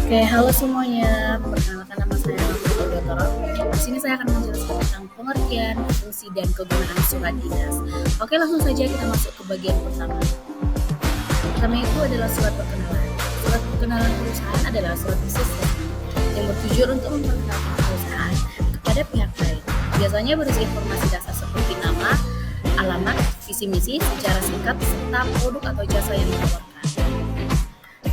Oke, halo semuanya. Perkenalkan nama saya Nafisa Dotoro. Di sini saya akan menjelaskan tentang pengertian, fungsi, dan kegunaan surat dinas. Oke, langsung saja kita masuk ke bagian pertama. Pertama itu adalah surat perkenalan. Surat perkenalan perusahaan adalah surat bisnis yang bertujuan untuk memperkenalkan perusahaan kepada pihak lain. Biasanya berisi informasi dasar seperti nama, alamat, visi misi, secara singkat, serta produk atau jasa yang ditawarkan.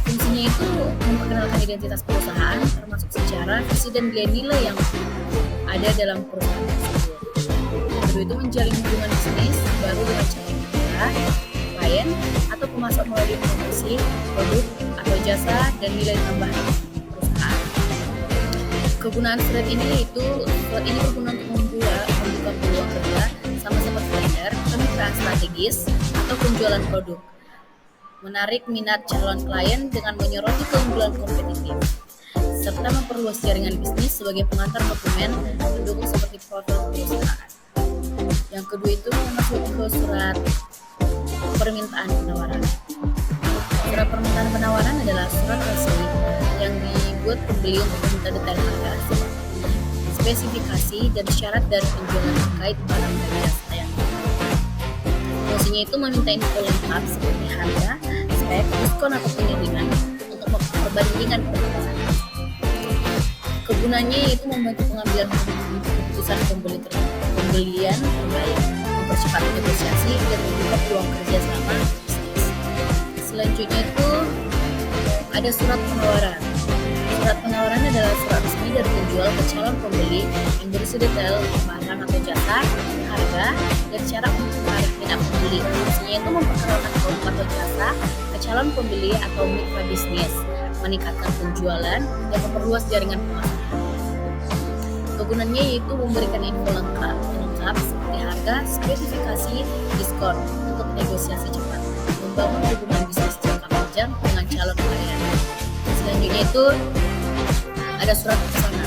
Fungsinya itu memperkenalkan identitas perusahaan, termasuk sejarah, visi, dan nilai-nilai yang ada dalam perusahaan tersebut. Kedua itu menjalin hubungan bisnis baru dengan calon mitra, klien, atau pemasok melalui promosi, produk, atau jasa, dan nilai tambahan perusahaan. Kegunaan surat ini berguna untuk membuka peluang kerja sama seperti vendor, kemitraan strategis, atau penjualan produk. Menarik minat calon klien dengan menyoroti keunggulan kompetitif, serta memperluas jaringan bisnis sebagai pengantar dokumen pendukung seperti profil perusahaan. Yang kedua itu masuk ke surat permintaan penawaran. Surat permintaan penawaran adalah surat resmi yang dibuat pembeli untuk meminta detail harga, spesifikasi, dan syarat dari penjualan terkait barang dan jasa yang ditawarkan. Fungsinya itu meminta info lengkap seperti harga, spek, diskon atau pengiriman untuk perbandingan permintaan. Kegunaannya yaitu membantu pengambilan keputusan pembelian, mempercepat negosiasi, dan membuka peluang kerja sama bisnis. Selanjutnya itu ada surat penawaran. Surat penawaran adalah surat resmi dari penjual ke calon pembeli yang berisi detail barang atau jasa, harga, dan cara untuk menarik minat pembeli. Fungsinya itu memperkenalkan produk atau jasa ke calon pembeli atau mitra bisnis, meningkatkan penjualan, dan memperluas jaringan pemasaran. Kegunaannya yaitu memberikan info lengkap seperti harga, spesifikasi, diskon untuk negosiasi cepat, membangun hubungan bisnis jangka panjang dengan calon klien. Selanjutnya itu ada surat pesanan.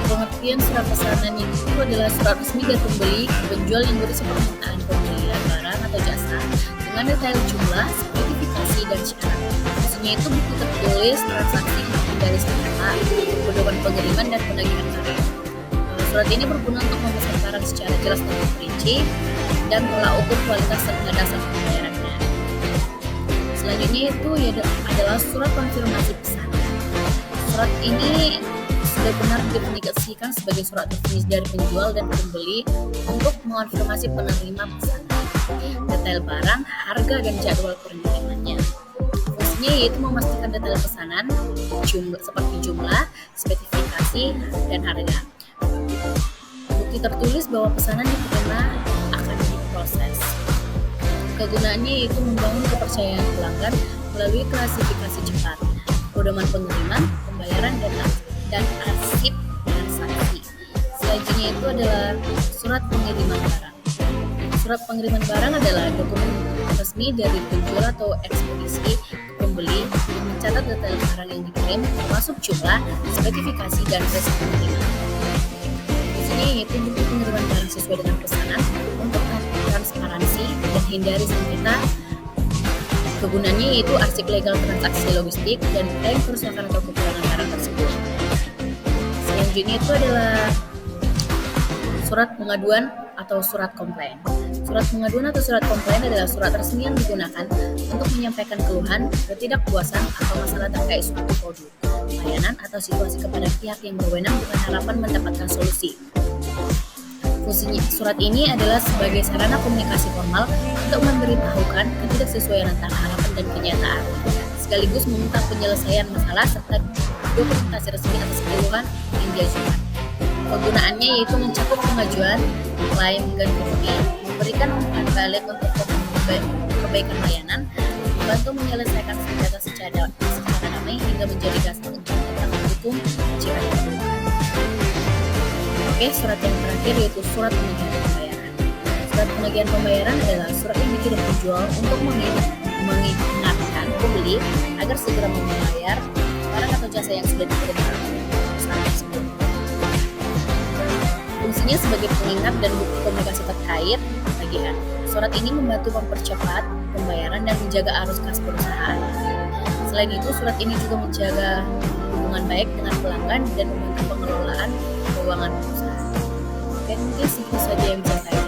Pengertian surat pesanan itu adalah surat resmi dari pembeli ke penjual yang berisi permintaan pembelian barang atau jasa dengan detail jumlah, spesifikasi, dan syarat. Fungsinya itu buku tertulis transaksi dari sengketa, pedoman pengiriman, dan penagihan barang. Surat ini berguna untuk memesan barang secara jelas dan terperinci dan tolak ukur kualitas serta dasar pembayarannya. Selanjutnya itu adalah surat konfirmasi pesanan. Surat ini sudah benar didefinisikan sebagai surat tertulis dari penjual dan pembeli untuk mengonfirmasi penerima pesanan, detail barang, harga, dan jadwal pengirimannya. Fungsinya yaitu memastikan detail pesanan, seperti jumlah, spesifikasi, dan harga. Bukti tertulis bahwa pesanan diterima akan diproses. Kegunaannya yaitu membangun kepercayaan pelanggan melalui klasifikasi cepat, pedoman pengiriman, pembayaran, dan arsip transaksi. Selanjutnya itu adalah surat pengiriman barang. Surat pengiriman barang adalah dokumen resmi dari penjual atau ekspedisi ke pembeli yang mencatat detail barang yang dikirim, termasuk jumlah, spesifikasi, dan resep pengiriman. Fungsinya yaitu bukti pengiriman barang sesuai dengan pesanan untuk transparansi dan hindari sengketa. Kegunaannya yaitu arsip legal transaksi logistik dan klaim kerusakan atau kekurangan barang tersebut. Selanjutnya itu adalah surat pengaduan atau surat komplain. Surat pengaduan atau surat komplain adalah surat resmi yang digunakan untuk menyampaikan keluhan, ketidakpuasan, atau masalah terkait suatu produk, layanan, atau situasi kepada pihak yang berwenang dengan harapan mendapatkan solusi. Fungsinya surat ini adalah sebagai sarana komunikasi formal untuk memberitahukan ketidaksesuaian antara harapan dan kenyataan, sekaligus meminta penyelesaian masalah serta dokumentasi resmi atas keluhan yang diajukan. Kegunaannya yaitu mencakup pengajuan, klaim ganti rugi, memberikan umpan balik untuk kebaikan layanan, membantu menyelesaikan sengketa secara damai hingga menjadi dasar untuk tindakan hukum jika diperlukan. Oke, surat yang terakhir yaitu surat penagihan pembayaran. Surat penagihan pembayaran adalah surat yang dikirim penjual untuk mengingatkan pembeli agar segera membayar barang atau jasa yang sudah diterima perusahaan tersebut. Fungsinya sebagai pengingat dan bukti komunikasi terkait tagihan. Surat ini membantu mempercepat pembayaran dan menjaga arus kas perusahaan. Selain itu, surat ini juga menjaga hubungan baik dengan pelanggan dan membantu pengelolaan keuangan perusahaan. Oke, mungkin segitu saja yang bisa saya